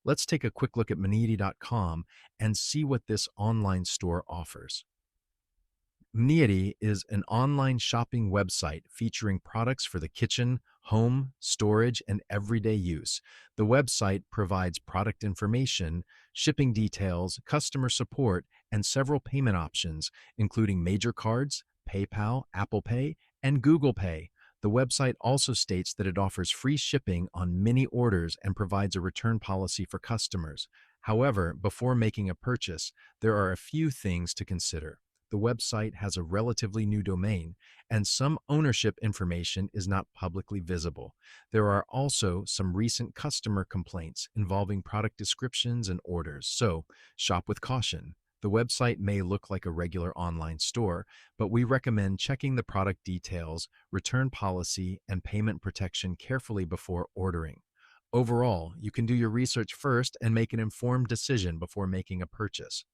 Let's take a quick look at Mnieti.com and see what this online store offers. Mnieti is an online shopping website featuring products for the kitchen, home, storage, and everyday use. The website provides product information, shipping details, customer support, and several payment options, including major cards, PayPal, Apple Pay, and Google Pay. The website also states that it offers free shipping on many orders and provides a return policy for customers. However, before making a purchase, there are a few things to consider. The website has a relatively new domain, and some ownership information is not publicly visible. There are also some recent customer complaints involving product descriptions and orders, so shop with caution. The website may look like a regular online store, but we recommend checking the product details, return policy, and payment protection carefully before ordering. Overall, you can do your research first and make an informed decision before making a purchase.